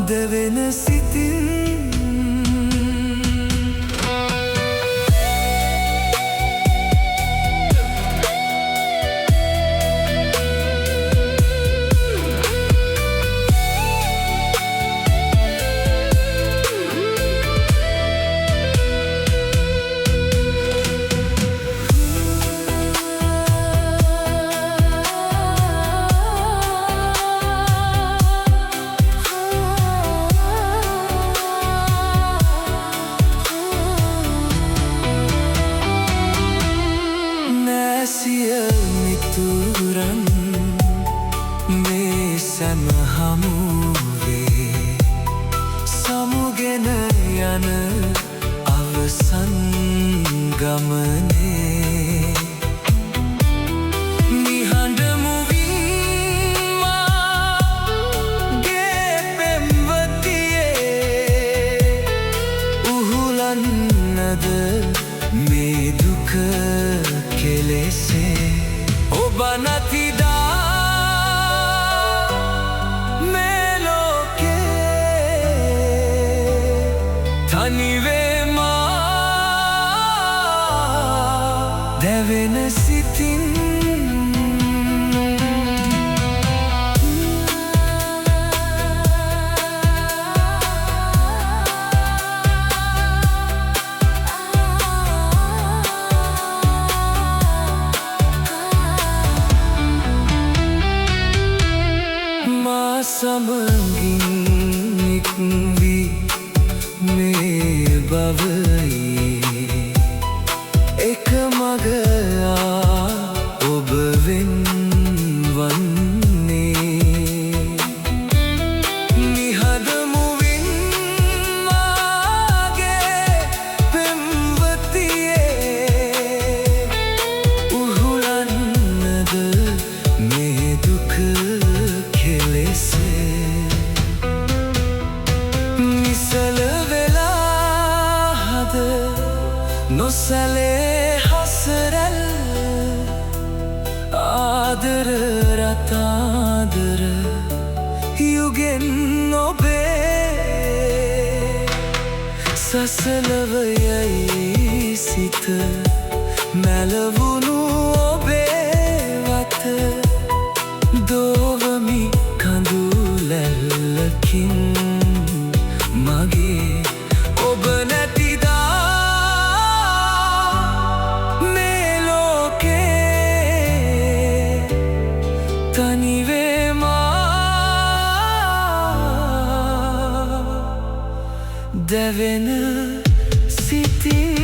දෙවෙන සිතින් මිතුරන් මේ සැම හමුවේ සමුගෙන යන අවසන් ගමනේ නිහඬ මුවින් මාගේ පෙම්වතියේ උහුලන්නද මේ දුක කෙලෙසේ ඔබ නැතිදා මේ ලෝකේ තනිවේ මා දැවෙන සිතින් සමගින් නික්වී මේ බවයේ එක මග ඔබ වෙන් වන්නේ නිහඬ මුවින් මාගේ පෙම්වතියේ උහුලන්නද මේ දුක නිසල වෙලා හද නොසැලේ හසරැල් ආදර රතාදර යුගෙන් ඔබේ සසලව යයි සිත මැලවුණු ඔබේ වත දෝවමි කඳුලැල්ලකින් මගේ ඔබ නැතිදා මේ ලෝකේ තනිවේ මා දැවෙන සිතින්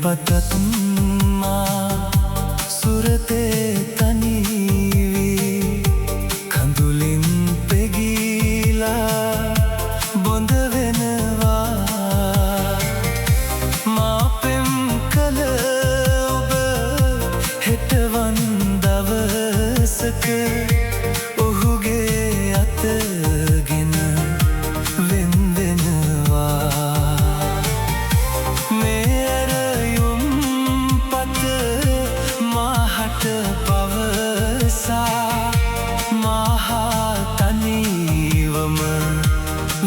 පතත් මා සුරතේ තනිවී කඳුලින් පෙගීලා බොඳ වෙනවා මා පෙම් කළ ඔබ හෙටවන් දවසක ඔහුගේ අතගෙන වෙන් වෙනවා පවසා මහා තනිවම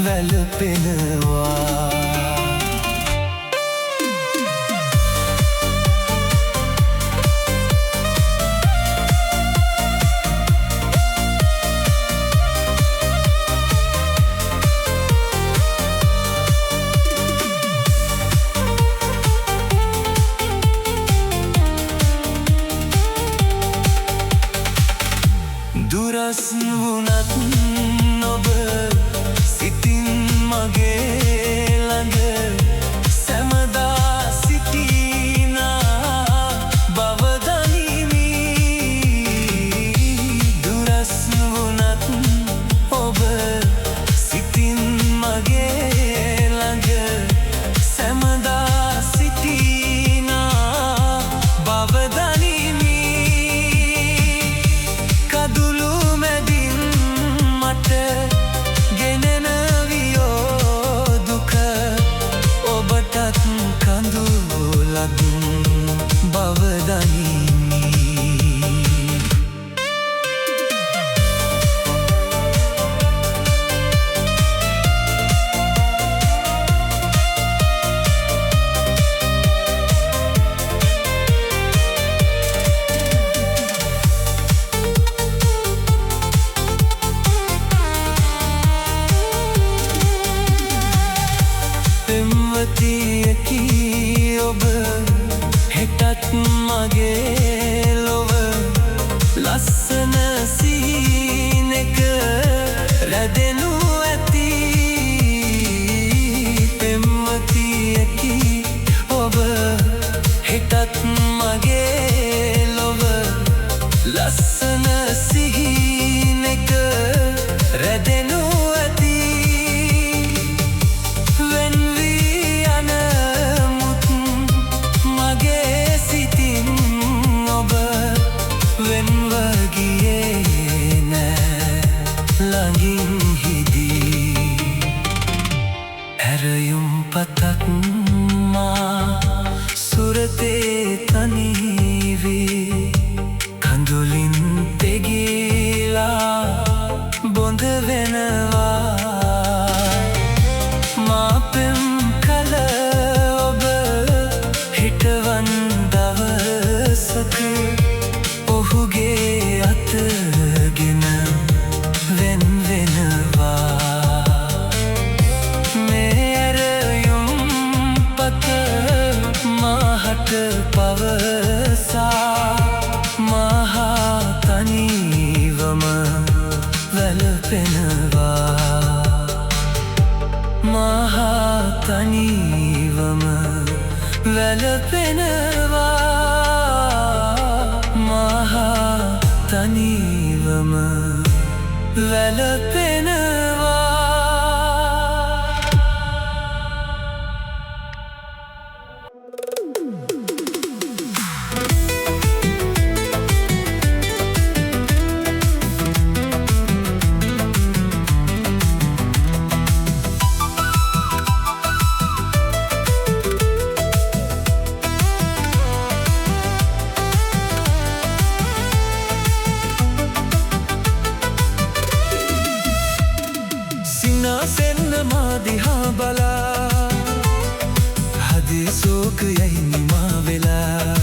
වැළපෙනවා දුරස් වුණත් ඔබ සිතින් මගේ ළඟ සැමදා සිටිනා බව දනිමි. දුරස් වුණත් ඔබ සිතින් මගේ ළඟ සැමදා සිටිනා බව දනිමි. කදුළු මැදින් මට ගෙනෙන වියෝදුක ඔබටත් කඳුලක් බව දනිමි. පෙම්වතියකි ඔබ හෙටත් මගේ ලොව ලස්සන සීනෙක රැදෙනු ඇති. පෙම්වතියකි ඔබ හෙටත් මගේ ලොව ලස්සන සිහිනෙක රැදෙනු ඇති. ළඟින් හිදී ඇරයුම් පතක් මා සුරතේ තනිවී කඳුලින් තෙගිලා බොඳ වෙනවා. මා පෙම් කල ඔබ හිටවන් දවසක ඔහුගේ අතගෙන වෙන වෙනවා. මේ ඇරයුම් පත මාහට පවසා මහා තනිවම වැළපෙනවා. මහා තනිවම වැළපෙනවා. මහා තනිවම වැළපෙනවා. සිනාසෙන්න මා දිහා බලා හදේ සෝකයයි නිමා වෙලා.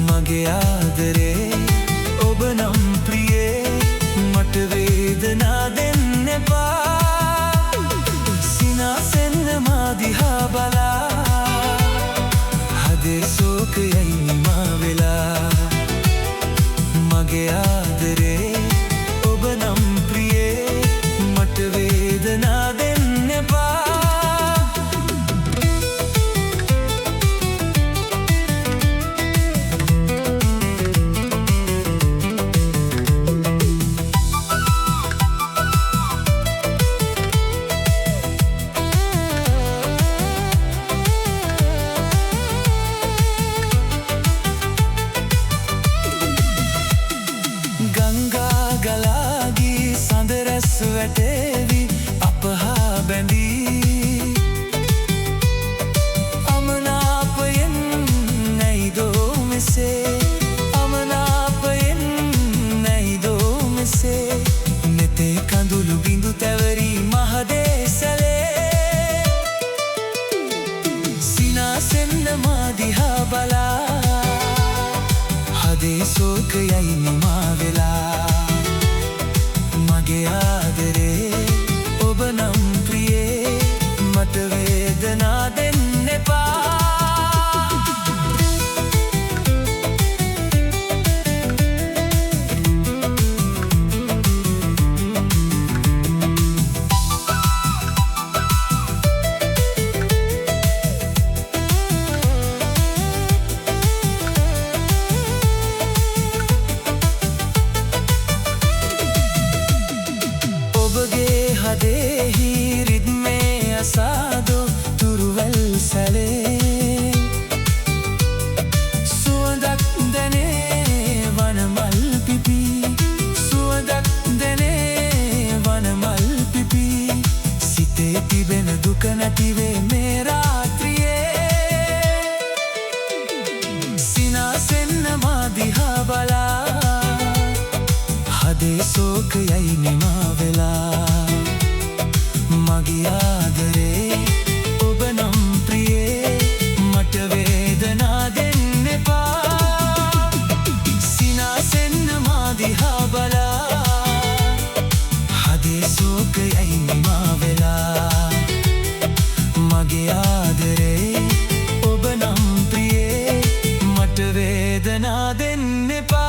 මගේ ආදරේ ඔබ නම් ප්‍රියේ මට වේදනා දෙන්න එපා. සිනාසෙන්න මා දිහා බලා හදේ සෝකයයි නිමා වෙලා. මගේ ආදරේ ඔබ නම් ප්‍රියේ මට වේදනා දෙන්න එපා. ගංගා ගලාගී සඳ රැස් වැටේවි අප හා බැඳී. අමනාපයෙන් නැයිදෝ මෙසේ අමනාපයෙන් නැයිදෝ මෙසේ නෙතේ කඳුළු බිඳු තැවරී මහදේ සැලේ. සිනාසෙන්න මා දිහා බලා හදේ සෝකයයි නිමා වෙලා. මගේ ආදරේ ඔබ නම් ප්‍රියේ මට වේදනා දෙන්න එපා. හදේ සෝකයයි නිමා වෙලා මගේ ආදරේ ඔබ නම් ප්‍රියේ මට වේදනා දෙන්න එපා සිනාසෙන්න මා දිහා බලා හදේ සෝකයයි නිමා වෙලා මගේ ආදරේ ඔබ නම් ප්‍රියේ මට වේදනා දෙන්න එපා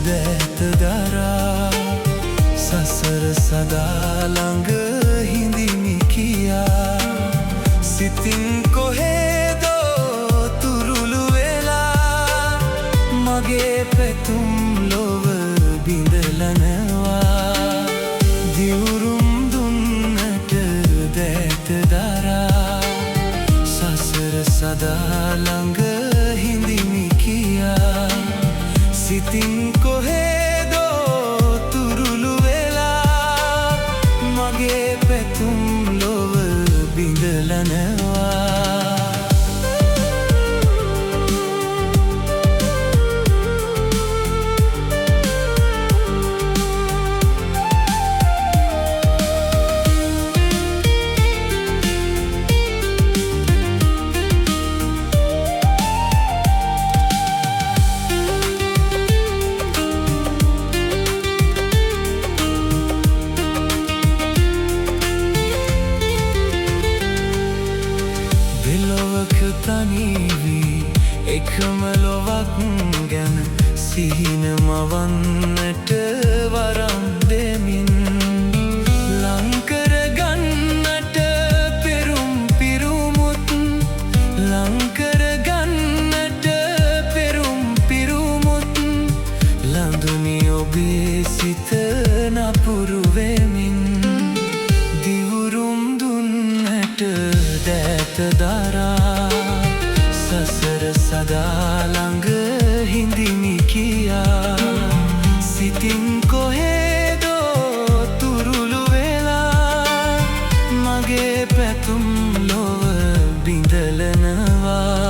දැත දරා සසර සදා ළඟ හිඳිමි කියා සිතින් කොහෙදෝ තුරුළු වෙලා මගේ පැතුම් ලොව බිඳලනවා දිවුරුම් දුන්නට දැත දරා සසර සදා ළඟ හිඳිමි කියා සිතින් කොහෙදෝ තුරුළු වෙලා මගේ පැතුම් ලොව බිඳලනවා තනිවී එකම ලොවක් ගැන සිහින මවන්නට වරම් දෙමින් ලංකර ගන්නට පෙරුම් පිරුමුත් ලංකර ගන්නට පෙරුම් පිරුමුත් ලඳුනි ඔබේ සිත නපුරු වෙමින් දිවුරුම් දුන්නට දැත දරා සසර සදා ළඟ හිඳිමි කියා සිතින් කොහෙදෝ තුරුළු වෙලා මගේ පැතුම් ලොව බිඳලනවා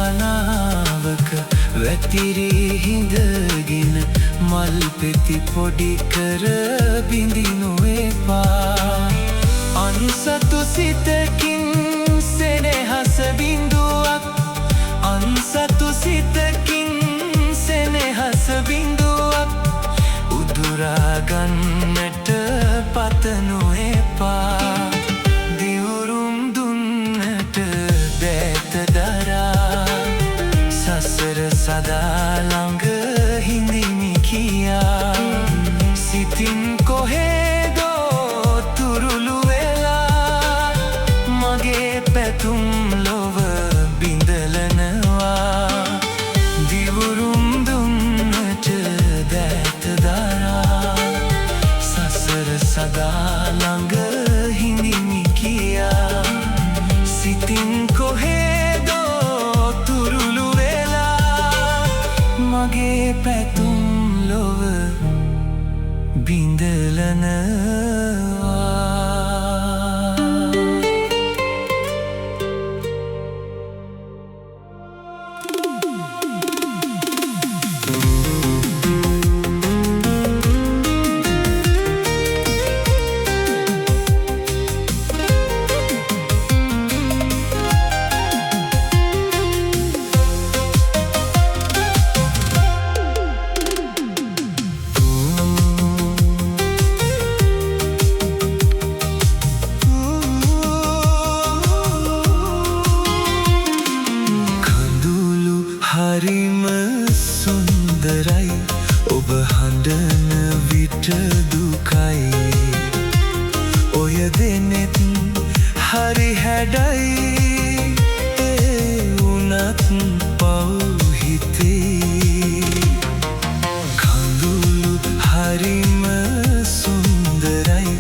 යහනාවක වැතිරී හිඳගෙන මල් පෙති පොඩි කර බිඳිනු එපා අන්සතු සිතකින් සෙනෙහස බිඳුවක් අන්සතු සිතකින් සෙනෙහස බිඳුවක් උදුරා ගන්නට පතනු එපා දිවුරුම් දුන්නට දැත දරා සසර සදා ළඟ හිඳිමි කියා සිතින් කොහෙදෝ තුරුළු වෙලා මගේ පැතුම් ලොව බිඳලනවා දිවුරුම් දුන්නට දැත දරා සසර සදා ළඟ හිඳිමි කියා සිතින් කොහෙදෝ තුරුළු වෙලා මගේ පැතුම් ලොව බිඳලනවා දෙනෙත් හරි හැඩයි උනත් පව් හිතේ කඳුළු හරිම සුන්දරයි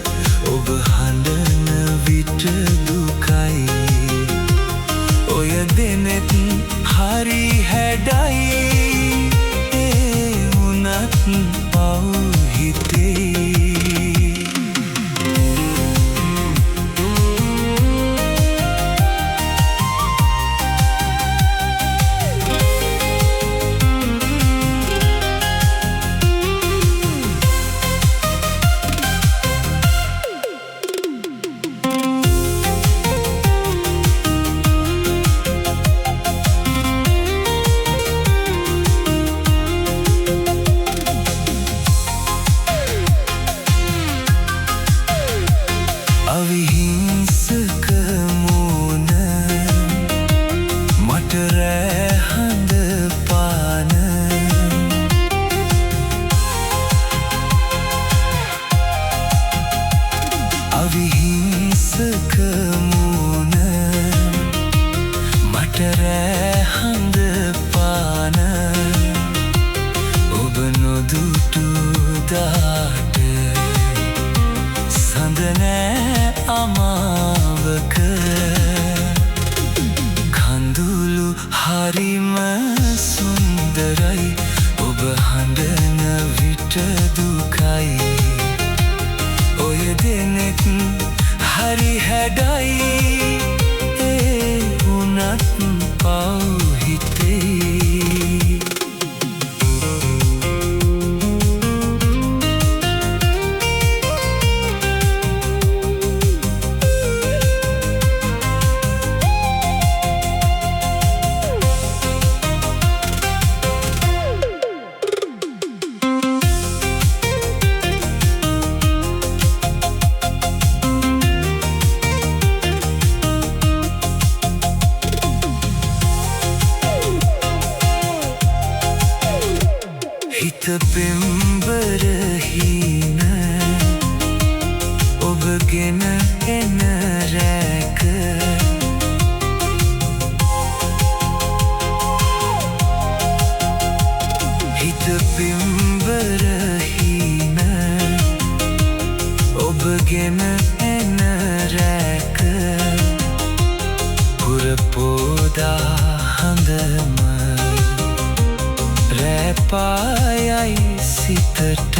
ඔබ හඬන විට දුකයි ඔය දෙනෙත් හරි හැඩයි උනත් පව් හිතේ අවිහිංසක මූණ මට රෑ හඳ පාන අවිහිංසක මූණ මට රෑ හඳ පාන ඔබ නොදුටු දාට සඳ නෑ අමාවක කඳුළු හරිම සුන්දරයි ඔබ හඬන විට දුකයි ඔය දෙනෙත් හරි හැඩයි උනත් පව් හිතේ හිත පෙම්බර හීන ඔබගෙන එන රැක හිත පෙම්බර හීන ඔබගෙන එන රැක පුරපෝදා හඳම රැපායයි සිතට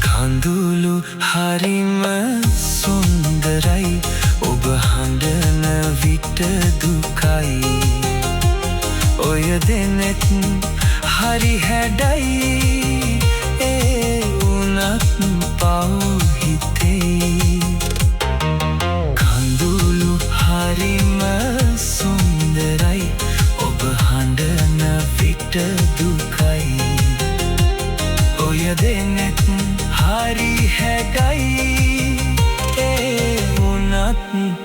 කඳුළු හරිම සුන්දරයි ඔබ හඬන විට දුකයි ඔය දෙනෙත් හරි හැඩයි උනත් පව් හිතේ කඳුළු හරිම සුන්දරයි ඔබ හඬන විට දුකයි ඔය දෙනෙත් හරි හැඩයි උනත්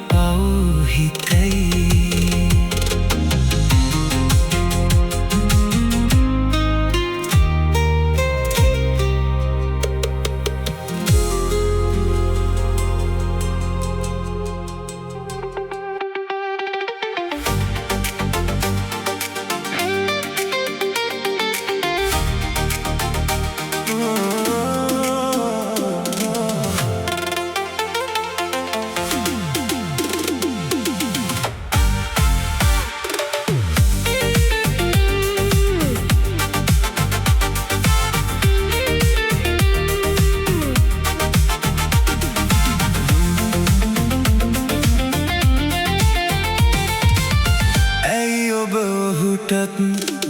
පව් හිතයි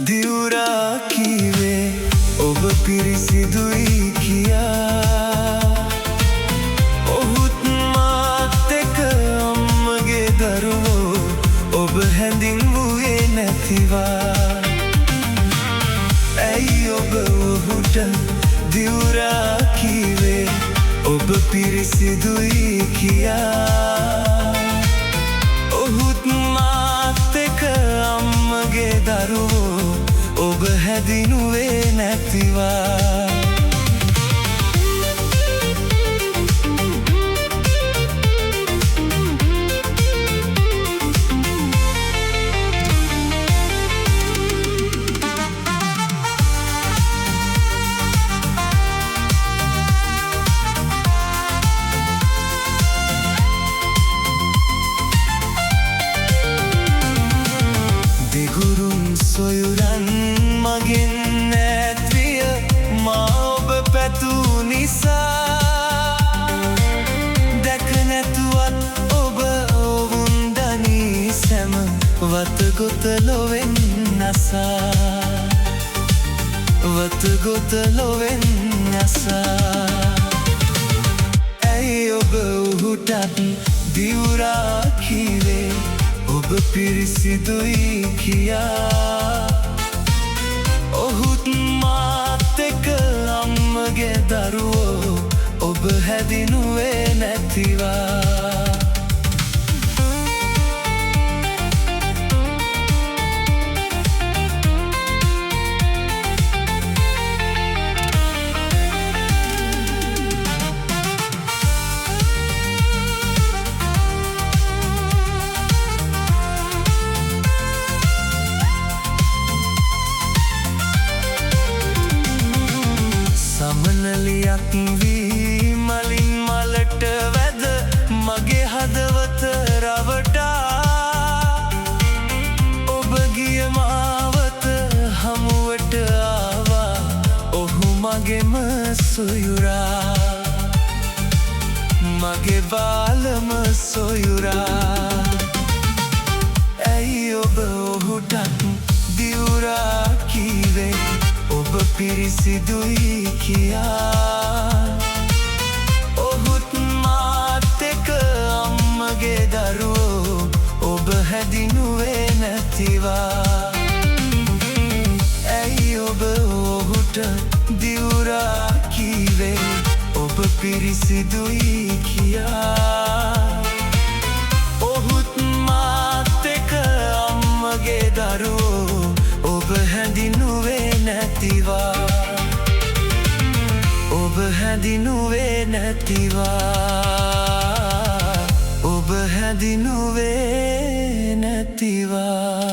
දිවුරා කීවේ ඔබ පිරිසිදුයි කියා ඔහුත් මාත් එක්ක අම්මගේ දරුවෝ ඔබ හැඳින්වුවේ නැතිවා ඇයි ඔබ ඔහුට දිවුරා කීවේ ඔබ පිරිසිදුයි කියා ඔහුත් මාත් එක්ක අම්මගේ දරුවෝ ඔබ හැදිනුවේ නැතිවා වතගොත ලොවෙන් නසා වතගොත ලොවෙන් නසා ඇයි ඔබ ඔහුටත් දිවුරා කීවේ ඔබ පිරිසිදුයි කියා ඔහුත් මාත් එක්ක අම්මගේ දරුවෝ ඔබ හැදිනුවේ නැතිවා සමනලියක් වී මලින් මලට වැද මගේ හදවත රවටා ඔබ ගිය මාවත හමුවට ආවා ඔහු මගේම සොයුරා මගේ බාලම සොයුරා ඇයි ඔබ ඔහුටත් දිවුරා කීවේ ඔබ පිරිසිදුයි කියා ඔහුත් මාත් එක්ක අම්මගේ දරුවෝ ඔබ හැදිනුවේ නැතිවා ඇයි ඔබ ඔහුට දිවුරා කීවේ ඔබ පිරිසිදුයි කියා ඔහුත් මාත් එක්ක අම්මගේ දරුවෝ ඔබ හැදිනුවේ නැතිවා ඔබ හැදිනුවේ නැතිවා ඔබ හැදිනුවේ නැතිවා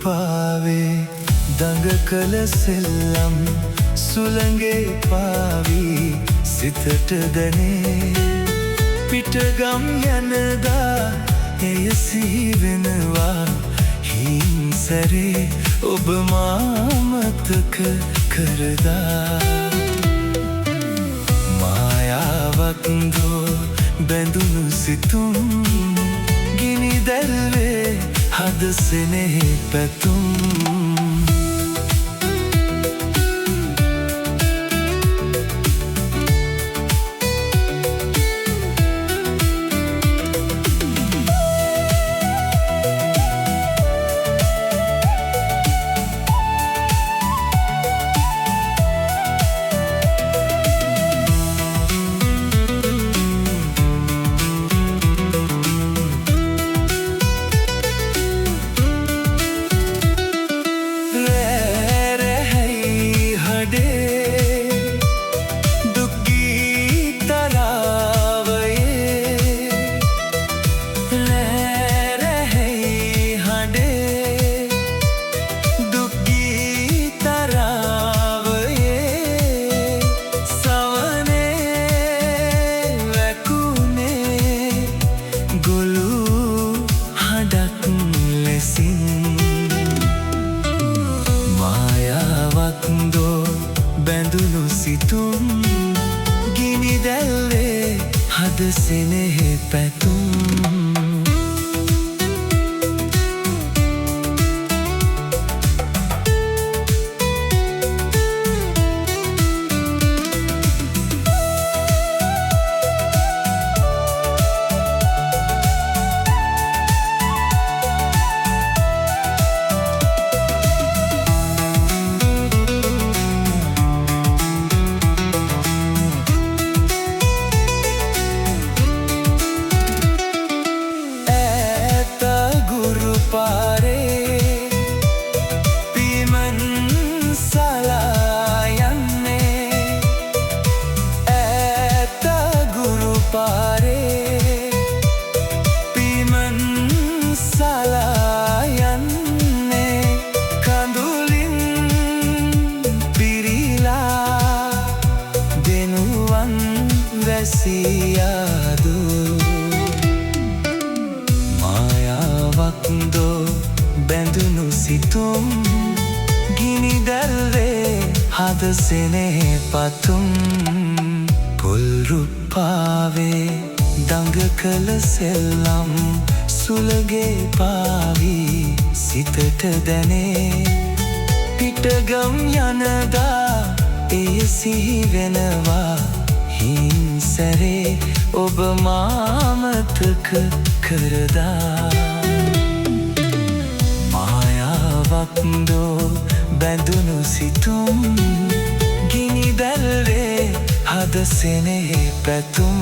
පාවේ දඟ කළ සෙල්ලම් සුළඟේ පාවී සිතට දැනේ පිටගම් යනදා එය සිහිවෙනවා හිංසරේ ඔබ මාමතක කරදා මායාවක් දෝ බැඳුණු සිතුම් ගිනි දැල්වේ හද සෙනෙහි පැතුම් බැඳුණු සිතුම් ගිනි දැල්වේ හද සෙනෙහි පැතුම් පාරේ පිමන් සලා යන්නේ කඳුලින් පිරීලා දෙනුවන් වැසියාදු මායාවක්දෝ බැඳුණු සිතුම් ගිනි දැල්වේ හද සෙනෙහි පතුම් පොල් රුප්පාවේ දඟ කළ සෙල්ලම් සුළගේ පාවී සිතට දැනේ පිටගම් යනදා එය සිහි වෙනවා හිංසරේ ඔබ මාමතක කරදා මායාවක්දෝ බැඳුණු සිතුම් ගිනි දැල්වේ හද සෙනෙහි පැතුම්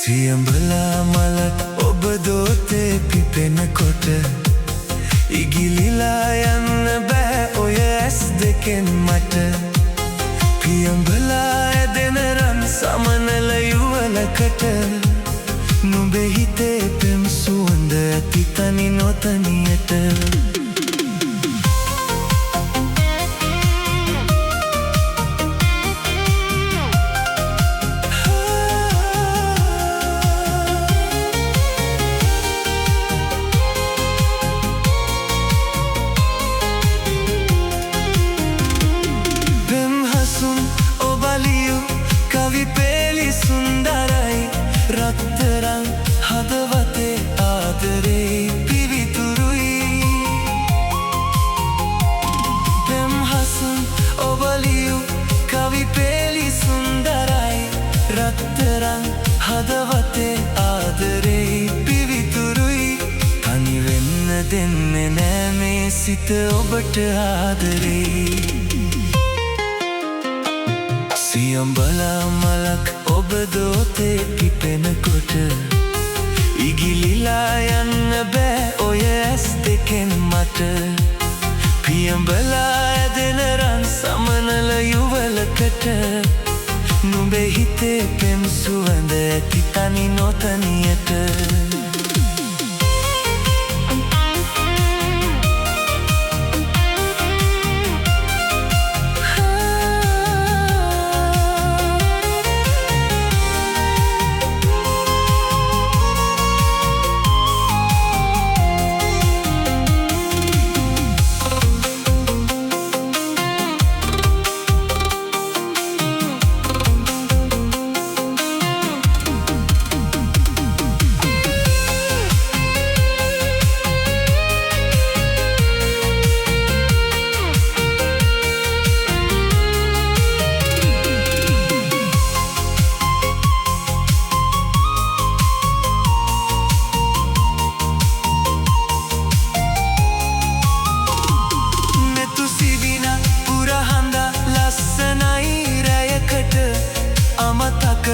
සියඹලා මලක් ඔබ දෝතේ පිපෙනකොට ඉගිලිලා යන්න බෑ ඔය ඇස් දෙකෙන් මට පියඹලා ඇදෙන රන් සමනල යුවලකට නුඹේ හිතේ පෙම් සුවඳ ඇති තනි නොතනියට රත්තරන් හදවතේ ආදරේ පිවිතුරුයි පෙම්හසුන් ඔබලියු කවි පෙළි සුන්දරයි රත්තරන් හදවතේ ආදරේ පිවිතුරුයි තනි වෙන්න දෙන්නේ නෑ මේ සිත ඔබට ආදරේ සියඹලා මලක් ඔබ දෝතේ පිපෙනකොට ඉගිලිලා යන්න බෑ ඔය ඇස් දෙකෙන් මට පියඹලා ඇදෙන රන් සමනල යුවලකට නුඹේ හිතේ පෙම් සුවඳ ඇති තනි නොතනියට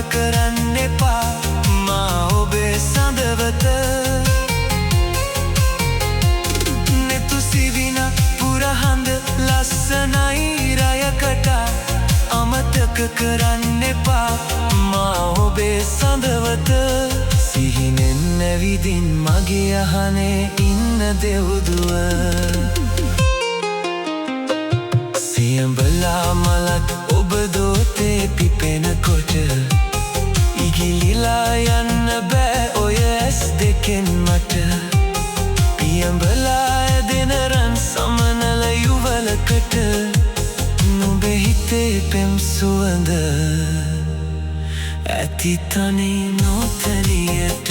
කරන්න එපා මා ඔබේ සඳවත නෙතු සිවින පුරහඳ ලස්සනයි රයකට අමතක කරන්න එපා මා ඔබේ සඳවත සිහිනෙන් නැවිදින් මගේ අහනේ ඉන්න දෙව්දුව සියඹලා මලක් ඔබ දෝතේ පිපෙනකොට ඉගිලිලා යන්න බෑ ඔය ඇස් දෙකෙන් මට පියඹලා මට නුඹේ හිතේ පෙම් සුවඳ ඇති තනි නොතැනියට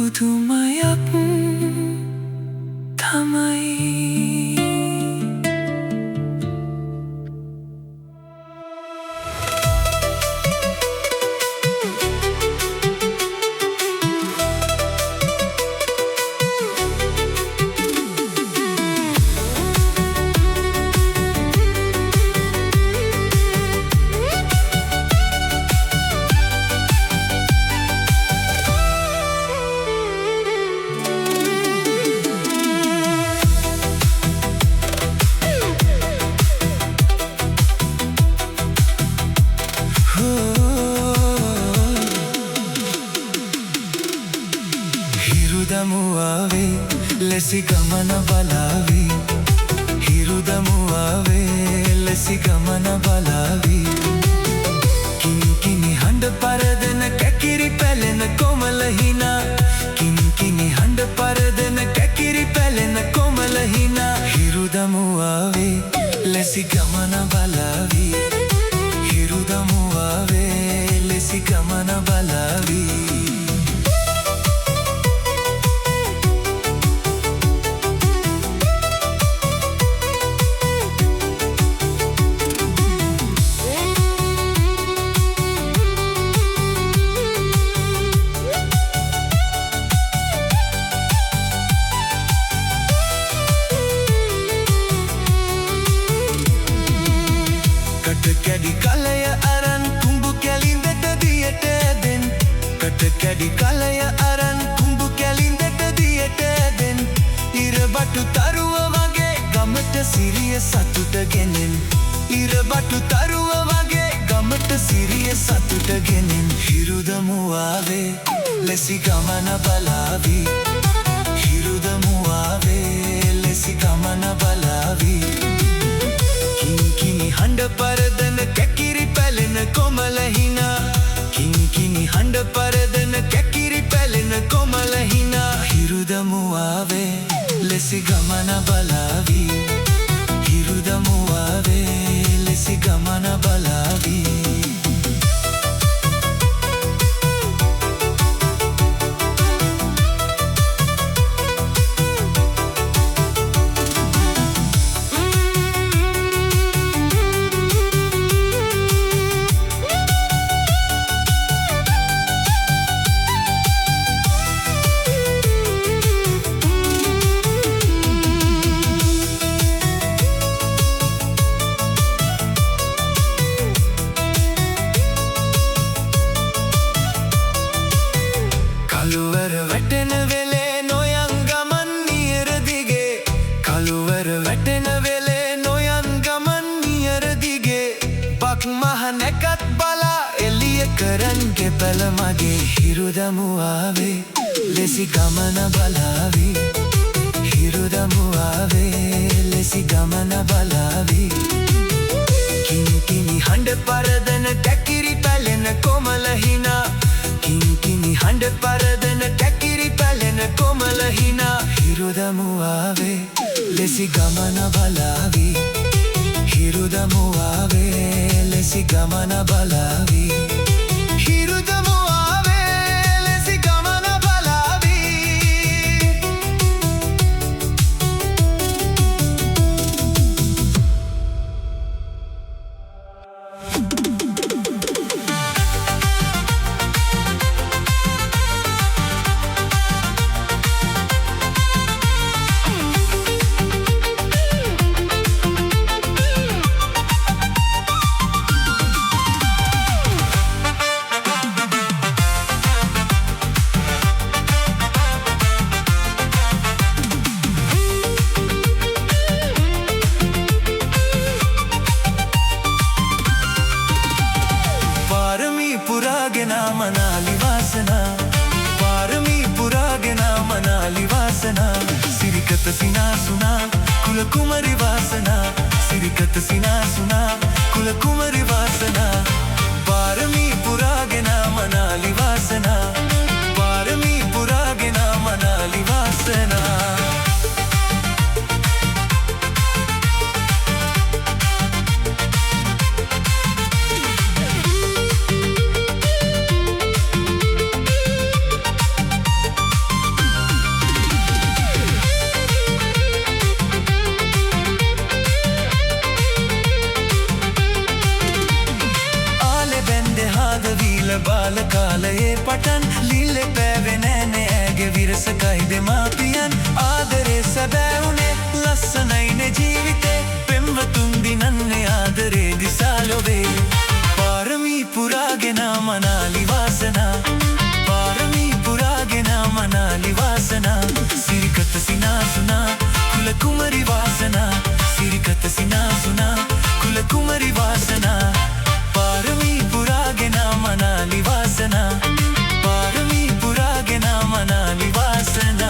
පුදුමයක් තමයි හිරුදමුවාවේ ලෙසි ගමන බලාවි හිරුදමුවාවේ ලෙසි ගමන බලාවි කිංකිණි හඬ පරදන කැකිරි පැලෙන කොමල හිනා කිංකිණි හඬ පරදන කැකිරි පැලෙන කොමල හිනා හිරුදමුවාවේ ලෙසි ගමන බලාවි හිරුදමුවාවේ ලෙසි ගමන බලාවි කැඩි කලය අරන් කුඹු කැලින්දට දියට දෙන් කැඩි කලය අරන් කුඹු කැලින්දට දියට දෙන් ඉරබටු තරුව වගේ ගමට සිරිය සතුට ගෙනෙන් ඉරබටු තරුව වගේ ගමට සිරිය සතුට ගෙනෙන් හිරුදමුවාවේ ලෙසි ගමන බලාවි හිරුදමුවාවේ ලෙසි ගමන බලාවි කිංකිණි හඬ පරදන කැකිරි පැලෙන කොමල හිනා කිංකිණි හඬ පරදන කැකිරි පැලෙන කොමල හිනා හිරුදමුවාවේ ලෙසි ගමන බලාවි හිරුදමුවාවේ ලෙසි ගමන බලාවි කළුවර වැටෙන වෙලේ නොයන් ගමන් නියර දිගේ කළුවර වැටෙන වෙලේ නොයන් ගමන් නියර දිගේ බක් මහ නැකත් බලා එළිය කරන් ගෙපල මගේ හිරුදමුවාවේ ලෙසි ගමන බලාවි හිරුදමුවාවේ ලෙසි ගමන බලාවි කිංකිණි හඬ පරදන කැකිරි පැලෙන කොමල හිනා කිංකිණි හඬ පරදන කැකිරි පැලෙන කොමල හිනා හිරුදමුවාවේ ලෙසි ගමන බලාවි හිරුදමුවාවේ ලෙසි ගමන බලාවි හිරුදමුවාවේ ලෙසි ගමන බලාවි පුරාගෙන මනාලි වාසනා පාරමී පුරාගෙන මනාලි වාසනා සිරිකත සිනාසුනා කුල කුමරි වාසනා සිරිකත සිනාසුනා කුල කුමරි වාසනා පාරමී පුරාගෙන මනාලි වාසනා පාරමී පුරාගෙන මනාලි වාසනා බාල කාලයේ පටන් ලිල්ලෙ පෑවෙන නෑගේ විරසකයි දෙමාපියන් ආදරේ සැබෑ උනේ ලස්සනයිනේ ජීවිතේ පෙම්වතුන් දිනන්නේ ආදරේ දිසා ලොවේ පාරමී පුරාගෙන මනාලි වාසනා පාරමී පුරාගෙන මනාලි වාසනා සිරිකත සිනාසුනා කුල කුමරි වාසනා සිරිකත සිනාසුනා කුල කුමරි වාසනා පාරමී පුරාගෙන මනාලි වාසනා පාරමී පුරාගෙන මනාලි වාසනා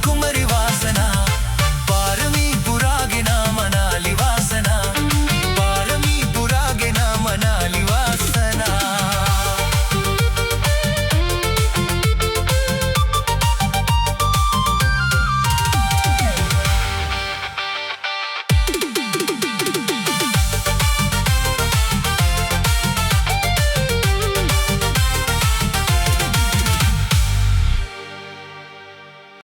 කුමරිවා